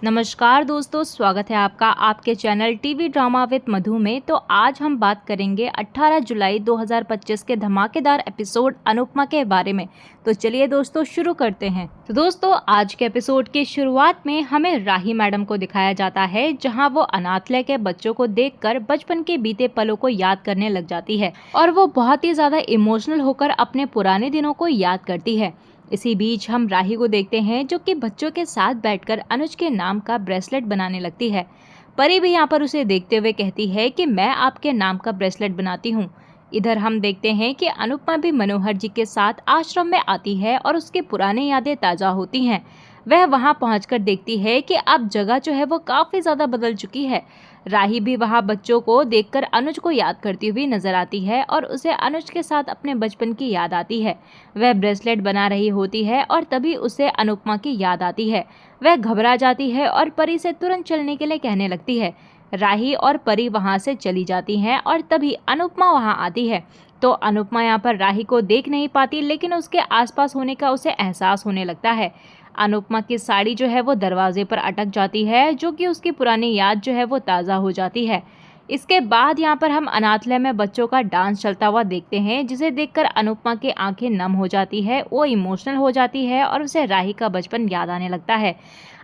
नमस्कार दोस्तों, स्वागत है आपका आपके चैनल टीवी ड्रामा विद मधु में। तो आज हम बात करेंगे 18 जुलाई 2025 के धमाकेदार एपिसोड अनुपमा के बारे में। तो चलिए दोस्तों शुरू करते हैं। तो दोस्तों आज के एपिसोड की शुरुआत में हमें राही मैडम को दिखाया जाता है, जहां वो अनाथालय के बच्चों को देखकर बचपन के बीते पलों को याद करने लग जाती है और वो बहुत ही ज्यादा इमोशनल होकर अपने पुराने दिनों को याद करती है। इसी बीच हम राही को देखते हैं जो कि बच्चों के साथ बैठकर अनुज के नाम का ब्रेसलेट बनाने लगती है। परी भी यहाँ पर उसे देखते हुए कहती है कि मैं आपके नाम का ब्रेसलेट बनाती हूँ। इधर हम देखते हैं कि अनुपमा भी मनोहर जी के साथ आश्रम में आती है और उसकी पुरानी यादें ताज़ा होती हैं। वह वहां पहुंचकर देखती है कि अब जगह जो है वो काफ़ी ज़्यादा बदल चुकी है। राही भी वहां बच्चों को देखकर अनुज को याद करती हुई नजर आती है और उसे अनुज के साथ अपने बचपन की याद आती है। वह ब्रेसलेट बना रही होती है और तभी उसे अनुपमा की याद आती है। वह घबरा जाती है और परी से तुरंत चलने के लिए कहने लगती है। राही और परी वहां से चली जाती हैं और तभी अनुपमा वहां आती है। तो अनुपमा यहाँ पर राही को देख नहीं पाती, लेकिन उसके आसपास होने का उसे एहसास होने लगता है। अनुपमा की साड़ी जो है वो दरवाजे पर अटक जाती है, जो कि उसकी पुरानी याद जो है वो ताज़ा हो जाती है। इसके बाद यहाँ पर हम अनाथालय में बच्चों का डांस चलता हुआ देखते हैं, जिसे देखकर अनुपमा की आंखें नम हो जाती है, वो इमोशनल हो जाती है और उसे राही का बचपन याद आने लगता है।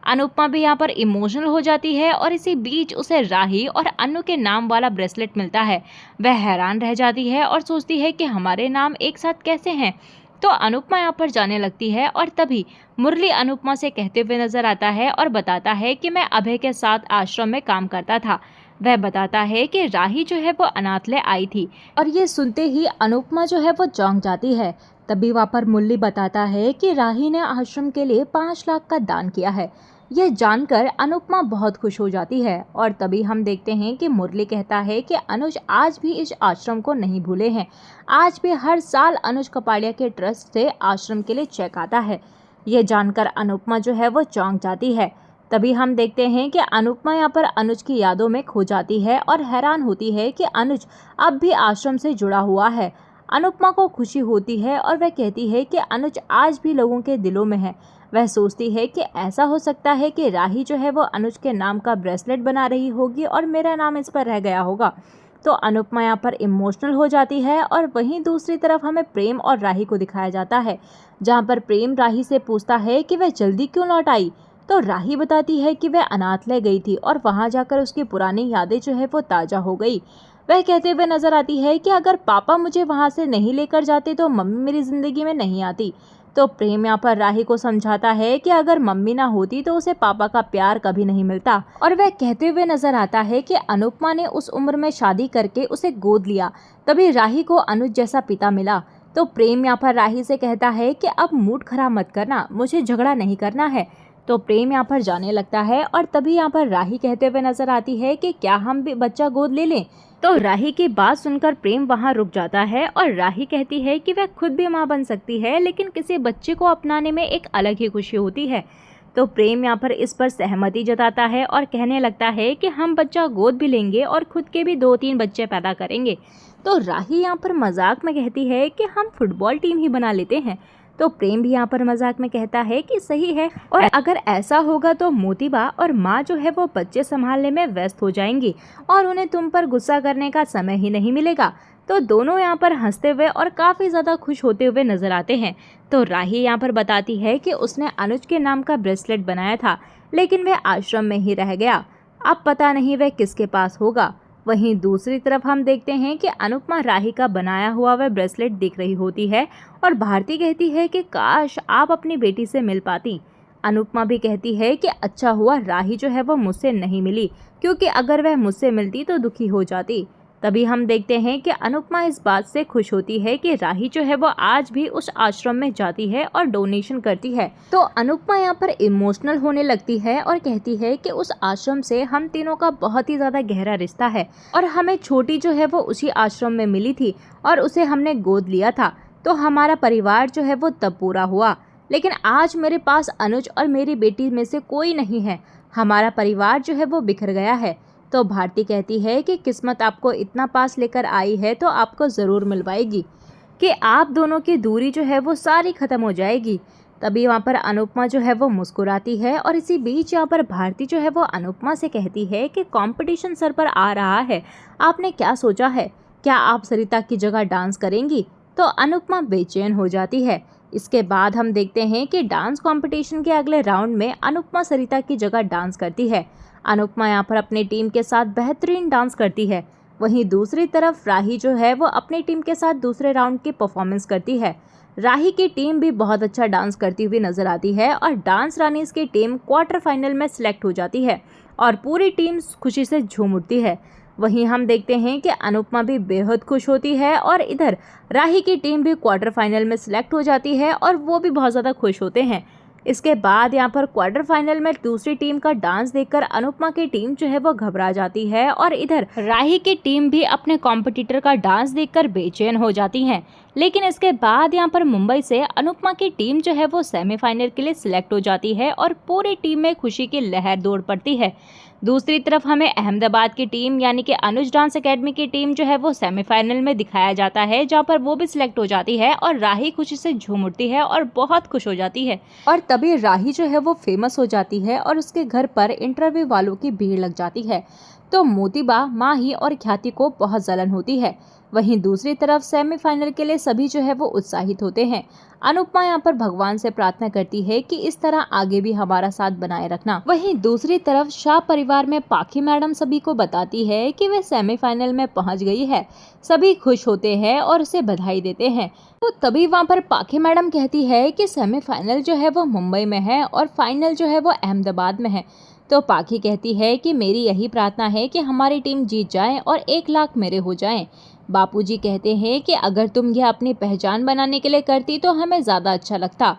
अनुपमा भी यहाँ पर इमोशनल हो जाती है और इसी बीच उसे राही और अनु के नाम वाला ब्रेसलेट मिलता है। वह हैरान रह जाती है और सोचती है कि हमारे नाम एक साथ कैसे हैं। तो अनुपमा यहाँ पर जाने लगती है और तभी मुरली अनुपमा से कहते हुए नजर आता है और बताता है कि मैं अभय के साथ आश्रम में काम करता था। वह बताता है कि राही जो है वो अनाथालय आई थी और ये सुनते ही अनुपमा जो है वो चौंक जाती है। तभी वहाँ पर मुरली बताता है कि राही ने आश्रम के लिए 5 लाख का दान किया है। यह जानकर अनुपमा बहुत खुश हो जाती है और तभी हम देखते हैं कि मुरली कहता है कि अनुज आज भी इस आश्रम को नहीं भूले हैं। आज भी हर साल अनुज कपाड़िया के ट्रस्ट से आश्रम के लिए चेक आता है। यह जानकर अनुपमा जो है वो चौंक जाती है। तभी हम देखते हैं कि अनुपमा यहाँ पर अनुज की यादों में खो जाती है और हैरान होती है कि अनुज अब भी आश्रम से जुड़ा हुआ है। अनुपमा को खुशी होती है और वह कहती है कि अनुज आज भी लोगों के दिलों में है। वह सोचती है कि ऐसा हो सकता है कि राही जो है वो अनुज के नाम का ब्रेसलेट बना रही होगी और मेरा नाम इस पर रह गया होगा। तो अनुपमा यहाँ पर इमोशनल हो जाती है और वहीं दूसरी तरफ हमें प्रेम और राही को दिखाया जाता है, जहाँ पर प्रेम राही से पूछता है कि वह जल्दी क्यों लौट आई। तो राही बताती है कि वह अनाथालय गई थी और वहाँ जाकर उसकी पुरानी यादें जो है वो ताज़ा हो गई। वह कहते हुए नजर आती है कि अगर पापा मुझे वहाँ से नहीं लेकर जाते तो मम्मी मेरी ज़िंदगी में नहीं आती। तो प्रेम यहाँ पर राही को समझाता है कि अगर मम्मी ना होती तो उसे पापा का प्यार कभी नहीं मिलता। और वह कहते हुए नजर आता है कि अनुपमा ने उस उम्र में शादी करके उसे गोद लिया, तभी राही को अनुज जैसा पिता मिला। तो प्रेम यहाँ पर राही से कहता है कि अब मूड खराब मत करना, मुझे झगड़ा नहीं करना है। तो प्रेम यहाँ पर जाने लगता है और तभी यहाँ पर राही कहते हुए नजर आती है कि क्या हम भी बच्चा गोद ले लें। तो राही की बात सुनकर प्रेम वहाँ रुक जाता है और राही कहती है कि वह खुद भी माँ बन सकती है, लेकिन किसी बच्चे को अपनाने में एक अलग ही खुशी होती है। तो प्रेम यहाँ पर इस पर सहमति जताता है और कहने लगता है कि हम बच्चा गोद भी लेंगे और खुद के भी 2-3 बच्चे पैदा करेंगे। तो राही यहाँ पर मजाक में कहती है कि हम फुटबॉल टीम ही बना लेते हैं। तो प्रेम भी यहाँ पर मजाक में कहता है कि सही है, और अगर ऐसा होगा तो मोतीबा और माँ जो है वो बच्चे संभालने में व्यस्त हो जाएंगी और उन्हें तुम पर गुस्सा करने का समय ही नहीं मिलेगा। तो दोनों यहाँ पर हंसते हुए और काफ़ी ज़्यादा खुश होते हुए नजर आते हैं। तो राही यहाँ पर बताती है कि उसने अनुज के नाम का ब्रेसलेट बनाया था, लेकिन वह आश्रम में ही रह गया। अब पता नहीं वह किसके पास होगा। वहीं दूसरी तरफ हम देखते हैं कि अनुपमा राही का बनाया हुआ वह ब्रेसलेट देख रही होती है और भारती कहती है कि काश आप अपनी बेटी से मिल पाती। अनुपमा भी कहती है कि अच्छा हुआ राही जो है वो मुझसे नहीं मिली, क्योंकि अगर वह मुझसे मिलती तो दुखी हो जाती। तभी हम देखते हैं कि अनुपमा इस बात से खुश होती है कि राही जो है वो आज भी उस आश्रम में जाती है और डोनेशन करती है। तो अनुपमा यहाँ पर इमोशनल होने लगती है और कहती है कि उस आश्रम से हम तीनों का बहुत ही ज़्यादा गहरा रिश्ता है और हमें छोटी जो है वो उसी आश्रम में मिली थी और उसे हमने गोद लिया था, तो हमारा परिवार जो है वो तब पूरा हुआ। लेकिन आज मेरे पास अनुज और मेरी बेटी में से कोई नहीं है, हमारा परिवार जो है वो बिखर गया है। तो भारती कहती है कि किस्मत आपको इतना पास लेकर आई है तो आपको ज़रूर मिलवाएगी, कि आप दोनों की दूरी जो है वो सारी ख़त्म हो जाएगी। तभी वहाँ पर अनुपमा जो है वो मुस्कुराती है और इसी बीच यहाँ पर भारती जो है वो अनुपमा से कहती है कि कंपटीशन सर पर आ रहा है, आपने क्या सोचा है, क्या आप सरिता की जगह डांस करेंगी? तो अनुपमा बेचैन हो जाती है। इसके बाद हम देखते हैं कि डांस कंपटीशन के अगले राउंड में अनुपमा सरिता की जगह डांस करती है। अनुपमा यहाँ पर अपनी टीम के साथ बेहतरीन डांस करती है। वहीं दूसरी तरफ राही जो है वो अपनी टीम के साथ दूसरे राउंड की परफॉर्मेंस करती है। राही की टीम भी बहुत अच्छा डांस करती हुई नजर आती है और डांस रानीज की टीम क्वार्टर फाइनल में सिलेक्ट हो जाती है और पूरी टीम खुशी से झूम उठती है। वहीं हम देखते हैं कि अनुपमा भी बेहद खुश होती है और इधर राही की टीम भी क्वार्टर फाइनल में सिलेक्ट हो जाती है और वो भी बहुत ज़्यादा खुश होते हैं। इसके बाद यहाँ पर क्वार्टर फाइनल में दूसरी टीम का डांस देखकर अनुपमा की टीम जो है वो घबरा जाती है और इधर राही की टीम भी अपने कॉम्पिटिटर का डांस देखकर बेचैन हो जाती है। लेकिन इसके बाद यहाँ पर मुंबई से अनुपमा की टीम जो है वो सेमीफाइनल के लिए सिलेक्ट हो जाती है और पूरी टीम में खुशी की लहर दौड़ पड़ती है। दूसरी तरफ हमें अहमदाबाद की टीम यानी कि अनुज डांस एकेडमी की टीम जो है वो सेमीफाइनल में दिखाया जाता है, जहां पर वो भी सिलेक्ट हो जाती है और राही खुशी से झूम उठती है और बहुत खुश हो जाती है। और तभी राही जो है वो फेमस हो जाती है और उसके घर पर इंटरव्यू वालों की भीड़ लग जाती है। तो मोतीबा, माही और ख्याति को बहुत जलन होती है। वहीं दूसरी तरफ सेमीफाइनल के लिए सभी जो है वो उत्साहित होते हैं। अनुपमा यहाँ पर भगवान से प्रार्थना करती है कि इस तरह आगे भी हमारा साथ बनाए रखना। वहीं दूसरी तरफ शाह परिवार में पाखी मैडम सभी को बताती है कि वे सेमीफाइनल में पहुंच गई है। सभी खुश होते हैं और उसे बधाई देते हैं। तो तभी वहाँ पर पाखी मैडम कहती है कि सेमीफाइनल जो है वो मुंबई में है और फाइनल जो है वो अहमदाबाद में है। तो पाखी कहती है कि मेरी यही प्रार्थना है कि हमारी टीम जीत जाए और 1 लाख मेरे हो जाएं। बापूजी कहते हैं कि अगर तुम यह अपनी पहचान बनाने के लिए करती तो हमें ज़्यादा अच्छा लगता।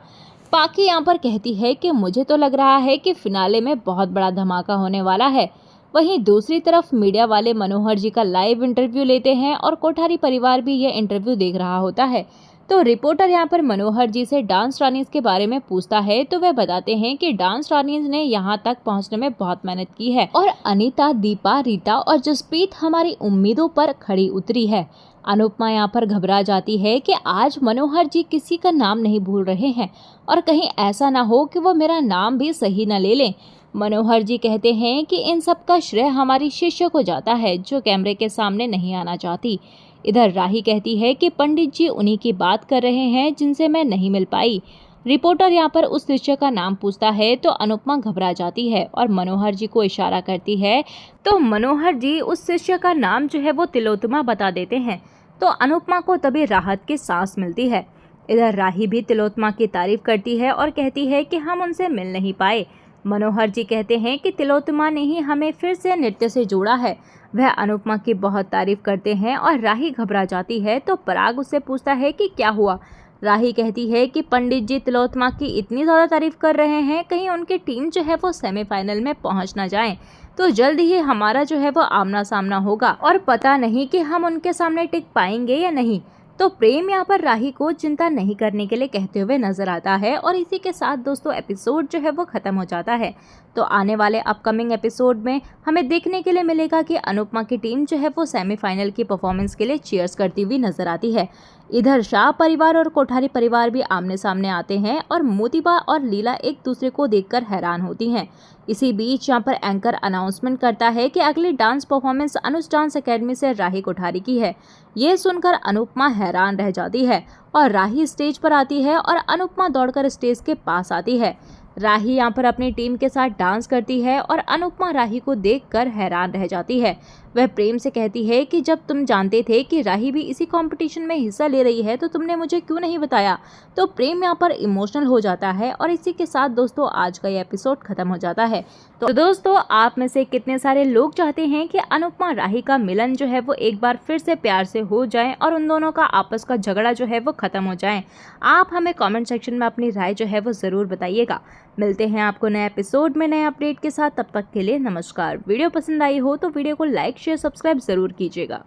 पाखी यहाँ पर कहती है कि मुझे तो लग रहा है कि फिनाले में बहुत बड़ा धमाका होने वाला है। वहीं दूसरी तरफ मीडिया वाले मनोहर जी का लाइव इंटरव्यू लेते हैं और कोठारी परिवार भी यह इंटरव्यू देख रहा होता है। तो रिपोर्टर यहाँ पर मनोहर जी से डांस रानीज के बारे में पूछता है तो वे बताते हैं कि डांस रानीज ने यहाँ तक पहुँचने में बहुत मेहनत की है और अनीता, दीपा, रीता और जसप्रीत हमारी उम्मीदों पर खड़ी उतरी है। अनुपमा यहाँ पर घबरा जाती है कि आज मनोहर जी किसी का नाम नहीं भूल रहे हैं और कहीं ऐसा ना हो कि वो मेरा नाम भी सही न ले लें। मनोहर जी कहते हैं कि इन सब का श्रेय हमारी शिष्य को जाता है जो कैमरे के सामने नहीं आना चाहती। इधर राही कहती है कि पंडित जी उन्हीं की बात कर रहे हैं जिनसे मैं नहीं मिल पाई। रिपोर्टर यहाँ पर उस शिष्य का नाम पूछता है तो अनुपमा घबरा जाती है और मनोहर जी को इशारा करती है। तो मनोहर जी उस शिष्य का नाम जो है वो तिलोत्तमा बता देते हैं। तो अनुपमा को तभी राहत की सांस मिलती है। इधर राही भी तिलोत्तमा की तारीफ करती है और कहती है कि हम उनसे मिल नहीं पाए। मनोहर जी कहते हैं कि तिलोत्तमा ने ही हमें फिर से नृत्य से जोड़ा है। वह अनुपमा की बहुत तारीफ करते हैं और राही घबरा जाती है। तो पराग उससे पूछता है कि क्या हुआ। राही कहती है कि पंडित जी तिलोत्तमा की इतनी ज़्यादा तारीफ कर रहे हैं, कहीं उनकी टीम जो है वो सेमीफाइनल में पहुंच ना जाए, तो जल्द ही हमारा जो है वो आमना सामना होगा और पता नहीं कि हम उनके सामने टिक पाएंगे या नहीं। तो प्रेम यहाँ पर राही को चिंता नहीं करने के लिए कहते हुए नजर आता है और इसी के साथ दोस्तों एपिसोड जो है वो खत्म हो जाता है। तो आने वाले अपकमिंग एपिसोड में हमें देखने के लिए मिलेगा कि अनुपमा की टीम जो है वो सेमीफाइनल की परफॉर्मेंस के लिए चीयर्स करती हुई नजर आती है। इधर शाह परिवार और कोठारी परिवार भी आमने सामने आते हैं और मोतीबा और लीला एक दूसरे को देखकर हैरान होती हैं। इसी बीच यहाँ पर एंकर अनाउंसमेंट करता है कि अगली डांस परफॉर्मेंस अनुज डांस एकेडमी से राही कोठारी की है। ये सुनकर अनुपमा हैरान रह जाती है और राही स्टेज पर आती है और अनुपमा दौड़कर स्टेज के पास आती है। राही यहाँ पर अपनी टीम के साथ डांस करती है और अनुपमा राही को देखकर हैरान रह जाती है। वह प्रेम से कहती है कि जब तुम जानते थे कि राही भी इसी कंपटीशन में हिस्सा ले रही है तो तुमने मुझे क्यों नहीं बताया। तो प्रेम यहाँ पर इमोशनल हो जाता है और इसी के साथ दोस्तों आज का ये एपिसोड खत्म हो जाता है। तो दोस्तों आप में से कितने सारे लोग चाहते हैं कि अनुपमा राही का मिलन जो है वो एक बार फिर से प्यार से हो जाए और उन दोनों का आपस का झगड़ा जो है वो खत्म हो जाए। आप हमें कमेंट सेक्शन में अपनी राय जो है वो ज़रूर बताइएगा। मिलते हैं आपको नए एपिसोड में नए अपडेट के साथ। तब तक के लिए नमस्कार। वीडियो पसंद आई हो तो वीडियो को लाइक शेयर सब्सक्राइब ज़रूर कीजिएगा।